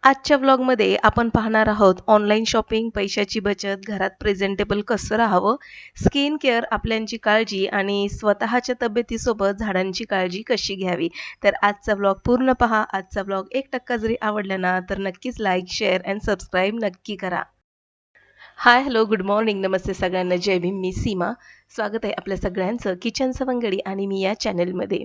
आजच्या व्लॉगमध्ये आपण पाहणार आहोत ऑनलाईन शॉपिंग, पैशाची बचत, घरात प्रेझेंटेबल कसं राहावं, स्किन केअर, आपल्यांची काळजी आणि स्वतःच्या तब्येतीसोबत झाडांची काळजी कशी घ्यावी. तर आजचा व्लॉग पूर्ण पहा. आजचा व्लॉग 1% जरी आवडला ना, तर नक्कीच लाईक, शेअर अँड सबस्क्राईब नक्की करा. हाय, हॅलो, गुड मॉर्निंग, नमस्ते सगळ्यांना. जय भीम. मी सीमा. स्वागत आहे आपल्या सगळ्यांचं किचन सवंगडी आणि मी या चॅनलमध्ये.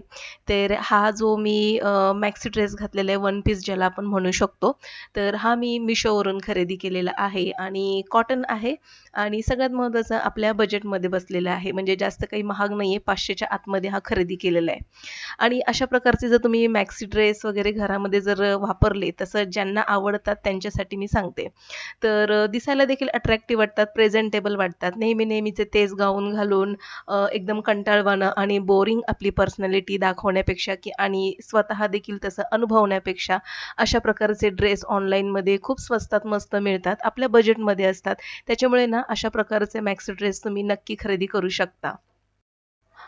तर हा जो मी मॅक्सी ड्रेस घातलेला आहे, वन पीस ज्याला आपण म्हणू शकतो. तर हा मी मिशोवरून खरेदी केलेला आहे आणि कॉटन आहे आणि सगळ्यात महत्त्वाचं आपल्या बजेटमध्ये बसलेला आहे. म्हणजे जास्त काही महाग नाही आहे. 500च्या आतमध्ये हा खरेदी केलेला आहे. आणि अशा प्रकारचे जर तुम्ही मॅक्सी ड्रेस वगैरे घरामध्ये जर वापरले, तसं ज्यांना आवडतात त्यांच्यासाठी मी सांगते. तर दिसायला देखील अट्रॅक्टिव्ह वाटतात, प्रेझेंटेबल वाटतात. नेहमीचे तेच गाऊन घालून एकदम कंटाळवाणं आणि बोरिंग आपली पर्सनॅलिटी दाखवण्यापेक्षा आणि स्वतः देखील तसं अनुभवण्यापेक्षा अशा प्रकारचे ड्रेस ऑनलाईनमध्ये खूप स्वस्तात मस्त मिळतात. आपल्या बजेटमध्ये असतात. त्याच्यामुळे ना अशा प्रकारचे मॅक्सी ड्रेस तुम्ही नक्की खरेदी करू शकता.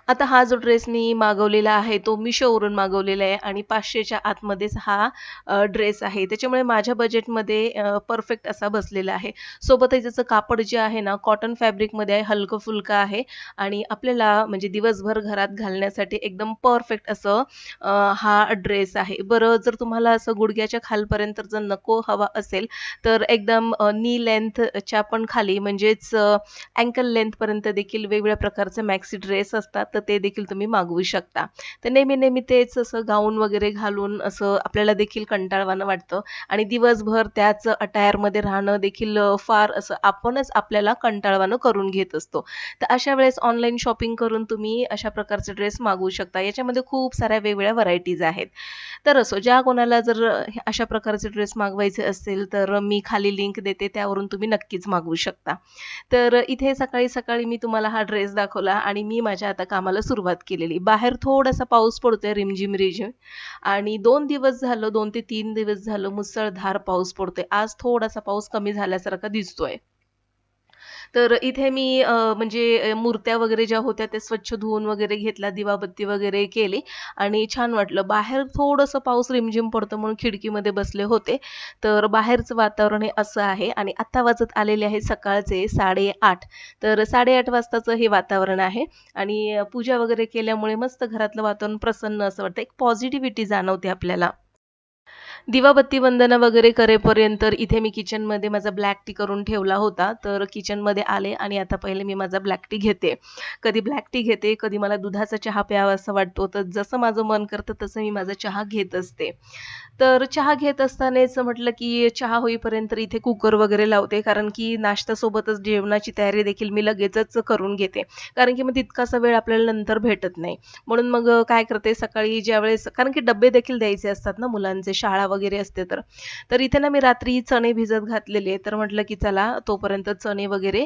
आता हा जो ड्रेस मी मागवलेला आहे, तो Mishoवरून मागवलेला आहे आणि 500च्या आतमध्येच हा ड्रेस आहे. त्याच्यामुळे माझ्या बजेटमध्ये परफेक्ट असा बसलेला आहे. सोबतच त्याचं कापड जे आहे ना, कॉटन फॅब्रिकमध्ये आहे, हलकं-फुलकं आहे आणि आपल्याला म्हणजे दिवसभर घरात घालण्यासाठी एकदम परफेक्ट असं हा ड्रेस आहे. बरं, जर तुम्हाला असं गुडघ्याच्या खालपर्यंत जर नको हवा असेल, तर एकदम नी लेंथच्या पण खाली म्हणजेच अँकल लेंथपर्यंत देखील वेगवेगळ्या प्रकारचे मॅक्सी ड्रेस असतात, तर ते देखील तुम्ही मागवू शकता. तर नेहमी तेच असं गाऊन वगैरे घालून असं आपल्याला देखील कंटाळवाणं वाटतं आणि दिवसभर त्याच अटायरमध्ये राहणं देखील फार असं आपणच आपल्याला कंटाळवाणं करून घेत असतो. तर अशा वेळेस ऑनलाईन शॉपिंग करून तुम्ही अशा प्रकारचे ड्रेस मागवू शकता. याच्यामध्ये खूप साऱ्या वेगवेगळ्या व्हरायटीज आहेत. तर असो, ज्या कोणाला जर अशा प्रकारचे ड्रेस मागवायचे असतील, तर मी खाली लिंक देते, त्यावरून तुम्ही नक्कीच मागवू शकता. तर इथे सकाळी-सकाळी मी तुम्हाला हा ड्रेस दाखवला आणि मी माझ्या आता कामाला सुरुवात केलेली. बाहेर थोडासा पाऊस पडतोय रिमझिम आणि 2 दिवस झालं, 2 ते 3 दिवस झालं मुसळधार पाऊस पडतोय. आज थोडासा पाऊस कमी झाल्यासारखा दिसतोय. तर इथे मी म्हणजे मूर्त्या वगैरे ज्या होत्या त्या स्वच्छ धुवून वगैरे घेतल्या, दिवाबत्ती वगैरे केली आणि छान वाटलं. बाहेर थोडंसं पाऊस रिमझिम पडतो म्हणून खिडकीमध्ये बसले होते. तर बाहेरचं वातावरण हे असं आहे आणि आत्ता वाजत आलेले आहे सकाळचे 8:30. तर 8:30 वाजताचं हे वातावरण आहे आणि पूजा वगैरे केल्यामुळे मस्त घरातलं वातावरण प्रसन्न असं वाटतं. एक पॉझिटिव्हिटी जाणवते आपल्याला. दिवाबत्ती वंदना वगैरे करेपर्यंत इथे मी किचनमध्ये माझा ब्लॅक टी करून ठेवला होता. तर किचनमध्ये आले आणि आता पहिले मी माझा ब्लॅक टी घेते. कधी ब्लॅक टी घेते, कधी मला दुधाचा चहा प्यावासा वाटतो. तर जसं माझं मन करतं तसं मी माझा चहा घेत असते. तर चहा घेत असतानाच म्हटलं, की चहा होईपर्यंत इथे कुकर वगैरे लावते. कारण की नाश्त्यासोबतच जेवणाची तयारी देखील मी लगेचच करून घेते. कारण की मग तितकासा वेळ आपल्याला नंतर भेटत नाही. म्हणून मग काय करते सकाळी ज्यावेळेस कारण की डब्बे देखील द्यायचे असतात ना मुलांचे, शाळा वगैरे असते तर. तर इथे ना मी रात्री चणे भिजत घातलेले, तर म्हटलं की चला तोपर्यंत चणे वगैरे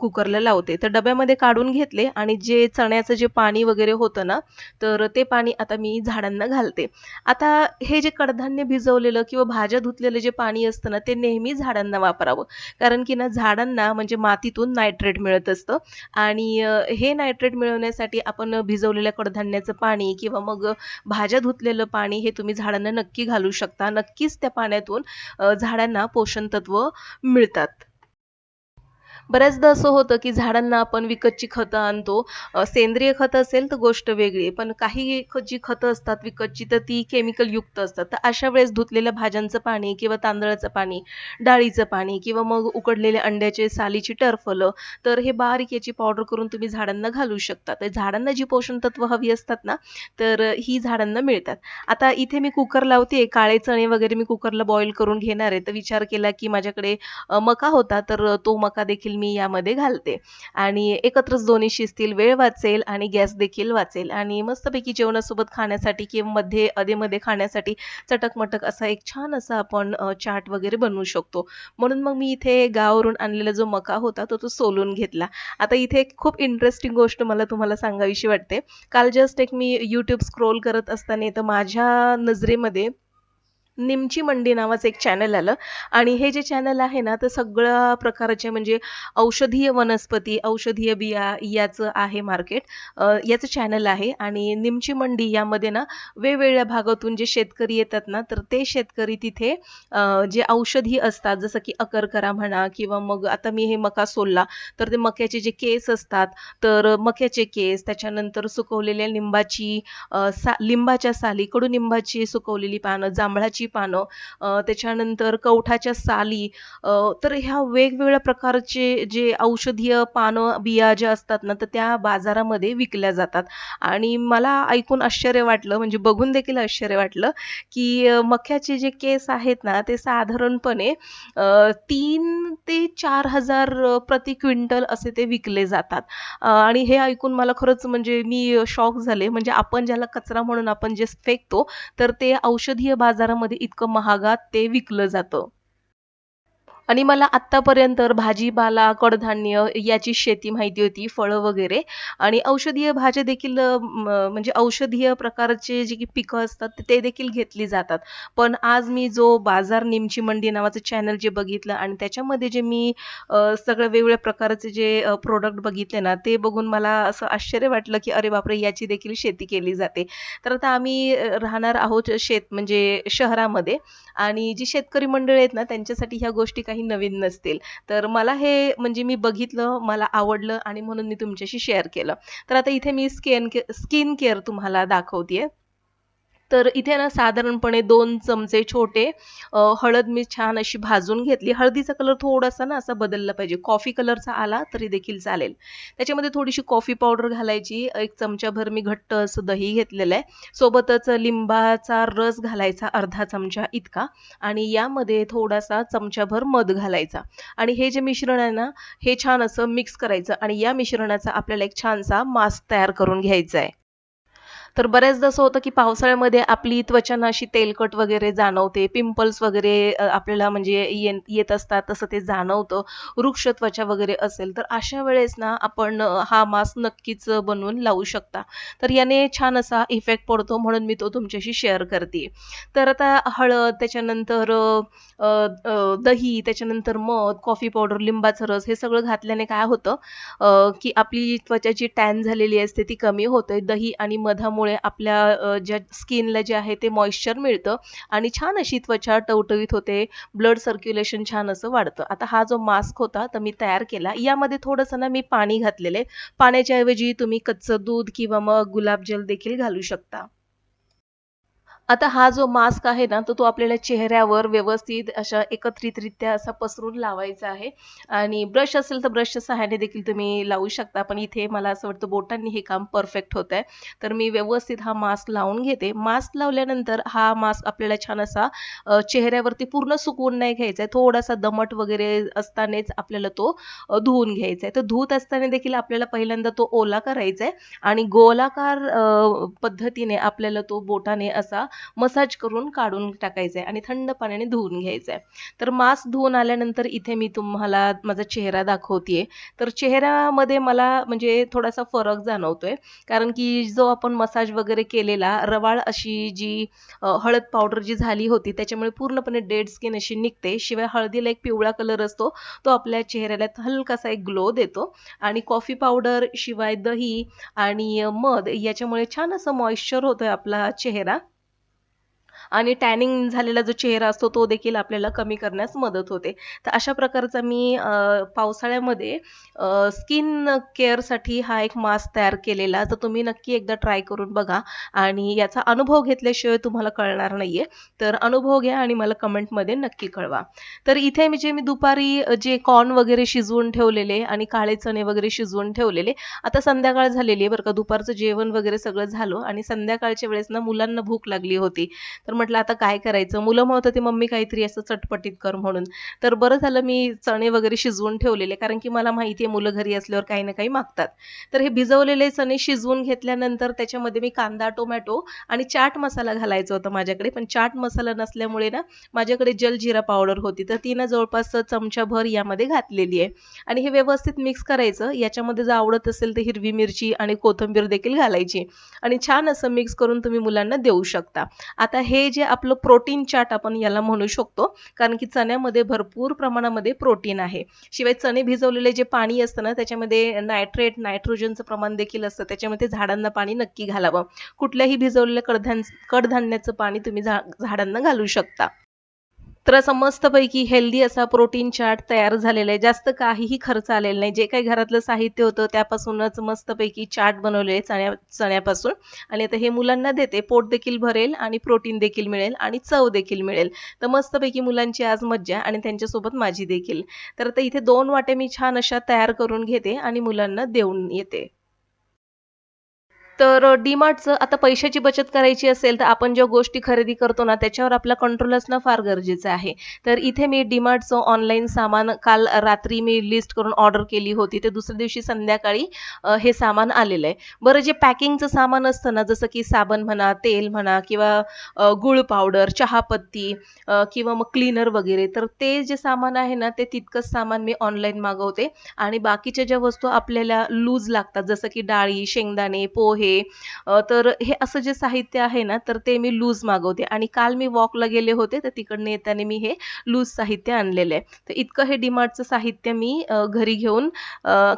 कुकरला लावते. तर डब्यामध्ये काढून घेतले आणि जे चण्याचं जे पाणी वगैरे होतं ना, तर ते पाणी आता मी झाडांना घालते. आता हे जे कडधान्य भिजवलेलं किंवा भाज्या धुतलेलं जे पाणी असतं ना, ते नेहमी झाडांना वापरावं. कारण की ना झाडांना म्हणजे मातीतून नायट्रेट मिळत असतं आणि हे नायट्रेट मिळवण्यासाठी आपण भिजवलेल्या कडधान्याचं पाणी किंवा मग भाज्या धुतलेलं पाणी हे तुम्ही झाडांना नक्की घालू शकता. नक्कीच त्या पाण्यातून झाडांना पोषण तत्व मिळतात. बऱ्याचदा असं होतं, की झाडांना आपण विकतची खतं आणतो. सेंद्रिय खत असेल तर गोष्ट वेगळी आहे. पण काही जी खतं असतात विकतची तर ती केमिकल युक्त असतात. तर अशा वेळेस धुतलेल्या भाज्यांचं पाणी किंवा तांदळाचं पाणी, डाळीचं पाणी किंवा मग उकडलेल्या अंड्याचे सालीची टरफलं, तर हे बारीक याची पावडर करून तुम्ही झाडांना घालू शकता. तर झाडांना जी पोषण तत्व हवी असतात ना, तर ही झाडांना मिळतात. आता इथे मी कुकर लावते. काळे चणे वगैरे मी कुकरला बॉईल करून घेणार आहे. तर विचार केला, की माझ्याकडे मका होता, तर तो मका देखील मी यामध्ये घालते आणि एकत्रच दोन्ही शिजतील, वेळ वाचेल आणि गॅस देखील वाचेल आणि मस्तपैकी जेवणासोबत खाण्यासाठी किंवा मध्ये अधेमध्ये खाण्यासाठी चटक-मटक असा एक छान असा आपण चाट वगैरे बनवू शकतो. म्हणून मग मी इथे गावावरून आणलेला जो मका होता, तो सोलून घेतला. आता इथे एक खूप इंटरेस्टिंग गोष्ट मला तुम्हाला सांगावीशी वाटते. काल जस्ट एक मी YouTube स्क्रोल करत असताना तर माझ्या नजरेमध्ये निमची मंडी नावाचं एक चॅनल आलं आणि हे जे चॅनल आहे ना, तर सगळ्या प्रकारचे म्हणजे औषधीय वनस्पती, औषधीय बिया याचं आहे मार्केट. याचं चॅनल आहे आणि निमची मंडी यामध्ये ना, वेगवेगळ्या भागातून जे शेतकरी येतात ना, तर ते शेतकरी तिथे जे औषधी असतात, जसं की अकरकरा म्हणा किंवा मग आता मी हे मका सोलला, तर ते मक्याचे जे केस असतात, तर मक्याचे केस, त्याच्यानंतर सुकवलेल्या लिंबाची लिंबाच्या साली, कडुनिंबाची सुकवलेली पानं, जांभळाची पानं, त्याच्यानंतर कवठाच्या साली, तर ह्या वेगवेगळ्या प्रकारचे जे औषधीय पानं, बिया ज्या असतात ना, तर त्या बाजारामध्ये विकल्या जातात आणि मला ऐकून आश्चर्य वाटलं, म्हणजे बघून देखील आश्चर्य वाटलं, की मक्याचे जे केस आहेत ना, ते साधारणपणे 3 ते 4,000 प्रति क्विंटल असे ते विकले जातात. आणि हे ऐकून मला खरंच म्हणजे मी शॉक झाले. म्हणजे आपण ज्याला कचरा म्हणून आपण जे फेकतो, तर ते औषधीय बाजारामध्ये इतकं महागात ते विकलं जातं. आणि मला आत्तापर्यंत भाजीपाला, कडधान्य याची शेती माहिती होती, फळं वगैरे आणि औषधीय भाज्या देखील म्हणजे औषधीय प्रकारचे जे की पिकं असतात ते देखील घेतली जातात. पण आज मी जो बाजार निमची मंडी नावाचं चॅनल जे बघितलं आणि त्याच्यामध्ये जे मी सगळ्या वेगवेगळ्या प्रकारचे जे बघितले ना, ते बघून मला असं आश्चर्य वाटलं, की अरे बापरे! याची देखील शेती केली जाते. तर आता आम्ही राहणार आहोत म्हणजे शहरामध्ये आणि जी शेतकरी मंडळी आहेत ना, त्यांच्यासाठी ह्या गोष्टी काही नवीन नसतील. तर मला हे म्हणजे मी बघितलं, मला आवडलं आणि म्हणून मी तुमच्याशी शेअर केलं. तर आता इथे मी स्किन केअर तुम्हाला दाखवतेय. तर इथे ना साधारणपणे 2 चमचे छोटे हळद मी छान अशी भाजून घेतली. हळदीचा कलर थोडासा ना असा बदलला पाहिजे. कॉफी कलरचा आला तरी देखील चालेल. त्याच्यामध्ये थोडीशी कॉफी पावडर घालायची. 1 चमचाभर मी घट्ट असं दही घेतलेलं आहे. सोबतच लिंबाचा रस घालायचा अर्धा चमचा इतका आणि यामध्ये थोडासा चमचाभर मध घालायचा आणि हे जे मिश्रण आहे ना, हे छान असं मिक्स करायचं आणि या मिश्रणाचा आपल्याला एक छानसा मास्क तयार करून घ्यायचा आहे. तर बऱ्याचदा असं होतं, की पावसाळ्यामध्ये आपली त्वचा ना अशी तेलकट वगैरे जाणवते, पिंपल्स वगैरे आपल्याला म्हणजे येत असतात, तसं ते जाणवतं. रुक्ष त्वचा वगैरे असेल, तर अशा वेळेस ना आपण हा मास्क नक्कीच बनवून लावू शकता. तर याने छान असा इफेक्ट पडतो म्हणून मी तो तुमच्याशी शेअर करते. तर आता हळद, त्याच्यानंतर अ, अ, दही, त्याच्यानंतर मध, कॉफी पावडर, लिंबाचा रस हे सगळं घातल्याने काय होतं की आपली त्वचा जी टॅन झालेली असते ती कमी होते. दही आणि मधामुळे आपल्या ज्या स्किनला जे आहे ते मॉइश्चर मिळतं आणि छान अशी त्वचा टवटवीत होते. ब्लड सर्क्युलेशन छान असं वाढतं. आता हा जो मास्क होता तर मी तयार केला. यामध्ये थोडंसं ना मी पाणी घातलेलं आहे. पाण्याच्या ऐवजी तुम्ही कच्चं दूध किंवा मग गुलाबजल देखील घालू शकता. आता हा जो मास्क आहे ना, तर तो आपल्याला चेहऱ्यावर व्यवस्थित अशा एकत्रितरित्या असा पसरून लावायचा आहे आणि ब्रश असेल तर ब्रशच्या सहाय्याने देखील तुम्ही लावू शकता. पण इथे मला असं वाटतं बोटांनी हे काम परफेक्ट होतंय. तर मी व्यवस्थित हा मास्क लावून घेते. मास्क लावल्यानंतर हा मास्क आपल्याला छान असा चेहऱ्यावरती पूर्ण सुकवून नाही घ्यायचा आहे. थोडासा दमट वगैरे असतानाच आपल्याला तो धुवून घ्यायचा आहे. तर धुत असताना देखील आपल्याला पहिल्यांदा तो ओला करायचा आहे आणि गोलाकार पद्धतीने आपल्याला तो बोटाने असा मसाज करून काढून टाकायचं आहे आणि थंड पाण्याने धुवून घ्यायचं आहे. तर मास्क धुवून आल्यानंतर इथे मी तुम्हाला माझा चेहरा दाखवतेय. तर चेहऱ्यामध्ये मला म्हणजे थोडासा फरक जाणवतोय. कारण की जो आपण मसाज वगैरे केलेला रवाळ अशी जी हळद पावडर जी झाली होती त्याच्यामुळे पूर्णपणे डेड स्किन अशी निघते. शिवाय हळदीला एक पिवळा कलर असतो. तो आपल्या चेहऱ्याला हलकासा एक ग्लो देतो आणि कॉफी पावडर शिवाय दही आणि मध याच्यामुळे छान असं मॉइश्चर होतोय आपला चेहरा आणि टॅनिंग झालेला जो चेहरा असतो तो देखील आपल्याला कमी करण्यास मदत होते. तर अशा प्रकारचा मी पावसाळ्यामध्ये स्किन केअरसाठी हा एक मास्क तयार केलेला. तर तुम्ही नक्की एकदा ट्राय करून बघा आणि याचा अनुभव घेतल्याशिवाय तुम्हाला कळणार नाहीये. तर अनुभव घ्या आणि मला कमेंटमध्ये नक्की कळवा. तर इथे मी दुपारी जे कॉर्न वगैरे शिजवून ठेवलेले आणि काळे चणे वगैरे शिजवून ठेवलेले. आता संध्याकाळ झालेली आहे बरं का. दुपारचं जेवण वगैरे सगळं झालं आणि संध्याकाळच्या वेळेस ना मुलांना भूक लागली होती. तर म्हटलं आता काय करायचं? मुलं म्हणत होती, "मम्मी काहीतरी असं चटपटीत कर" म्हणून. तर बरं झालं मी चणे वगैरे शिजवून ठेवलेले, कारण की मला माहिती आहे मुलं घरी असल्यावर काही ना काही मागतात. तर हे भिजवलेले चणे शिजवून घेतल्यानंतर त्याच्यामध्ये मी कांदा, टोमॅटो आणि चाट मसाला घालायचा होता माझ्याकडे. पण चाट मसाला नसल्यामुळे ना माझ्याकडे जलजिरा पावडर होती. तर ती ना जवळपास चमचाभर यामध्ये घातलेली आहे आणि हे व्यवस्थित मिक्स करायचं. याच्यामध्ये जर आवडत असेल तर हिरवी मिरची आणि कोथिंबीर देखील घालायची आणि छान असं मिक्स करून तुम्ही मुलांना देऊ शकता. आता हे हे जे आपलं प्रोटीन चाट आपण याला म्हणू शकतो. कारण की चण्यामध्ये भरपूर प्रमाणामध्ये प्रोटीन आहे. शिवाय चणे भिजवलेले जे पाणी असतं ना, त्याच्यामध्ये नायट्रेट, नायट्रोजनचं प्रमाण देखील असतं. त्याच्यामध्ये झाडांना पाणी नक्की घालावं. कुठल्याही भिजवलेल्या कडधान्याचं पाणी तुम्ही झाडांना घालू शकता. तर असा मस्तपैकी हेल्दी असा प्रोटीन चार्ट तयार झालेला आहे. जास्त काहीही खर्च आलेला नाही. जे काही घरातलं साहित्य होतं त्यापासूनच मस्तपैकी चार्ट बनवले चण्यापासून आणि आता हे मुलांना देते. पोट देखील भरेल आणि प्रोटीन देखील मिळेल आणि चव देखील मिळेल. तर मस्तपैकी मुलांची आज मज्जा आणि त्यांच्यासोबत माझी देखील. तर आता इथे 2 वाट्या मी छान अशा तयार करून घेते आणि मुलांना देऊन येते. तर डी-मार्टचं आता पैशाची बचत करायची असेल, तर आपण ज्या गोष्टी खरेदी करतो ना, त्याच्यावर आपला कंट्रोल असणं फार गरजेचं आहे. तर इथे मी डी-मार्टचं ऑनलाईन सामान काल रात्री मी लिस्ट करून ऑर्डर केली होती. ते दुसऱ्या दिवशी संध्याकाळी हे सामान आलेलं आहे. बरं जे पॅकिंगचं सामान असतं ना, जसं की साबण म्हणा, तेल म्हणा किंवा गूळ पावडर, चहापत्ती किंवा मग क्लीनर वगैरे, तर ते जे सामान आहे ना, ते तितकंच सामान मी ऑनलाईन मागवते आणि बाकीच्या ज्या वस्तू आपल्याला लूज लागतात, जसं की डाळी, शेंगदाणे, पोहे तर हे असं जे साहित्य आहे ना, तर ते मी लूज मागवते आणि काल मी वॉकला गेले होते, तर तिकडनं येताना मी हे लूज साहित्य आणलेलं आहे. तर इतकं हे डी-मार्टचं साहित्य मी घरी घेऊन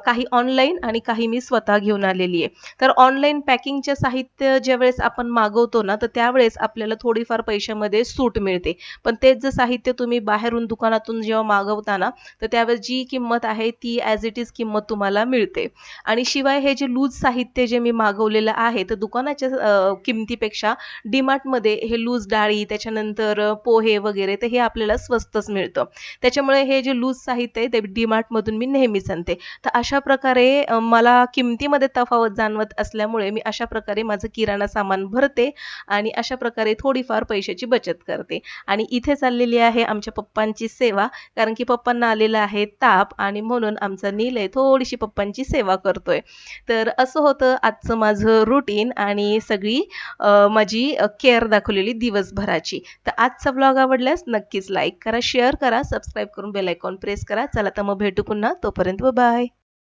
काही ऑनलाईन आणि काही मी स्वतः घेऊन आलेली आहे. तर ऑनलाईन पॅकिंगचे साहित्य ज्यावेळेस आपण मागवतो ना, तर त्यावेळेस आपल्याला थोडीफार पैशामध्ये सूट मिळते. पण तेच जर साहित्य तुम्ही बाहेरून दुकानातून जेव्हा मागवता ना, तर त्यावेळेस जी किंमत आहे ती ॲज इट इज किंमत तुम्हाला मिळते. आणि शिवाय हे जे लूज साहित्य जे मी मागवलेलं आहे, तर दुकानाच्या किमतीपेक्षा डी-मार्टमध्ये हे लूज डाळी, त्याच्यानंतर पोहे वगैरे तर हे आपल्याला स्वस्तच मिळतं. त्याच्यामुळे हे जे लूज साहित्य आहे ते डी-मार्टमधून मी नेहमीच आणते. तर अशा प्रकारे मला किमतीमध्ये तफावत जाणवत असल्यामुळे मी अशा प्रकारे माझं किराणा सामान भरते आणि अशा प्रकारे थोडीफार पैशाची बचत करते. आणि इथे चाललेली आहे आमच्या पप्पांची सेवा. कारण की पप्पांना आलेला आहे ताप आणि म्हणून आमचा निलय थोडीशी पप्पांची सेवा करतोय. तर असं होतं आजचं माझं रुटीन आणि सगळी माझी केअर दाखवलेली दिवसभराची. तर आजचा ब्लॉग आवडल्यास नक्कीच लाईक करा, शेअर करा, सबस्क्राईब करून बेल आयकॉन प्रेस करा. चला तर मग भेटू पुन्हा. तोपर्यंत बाय.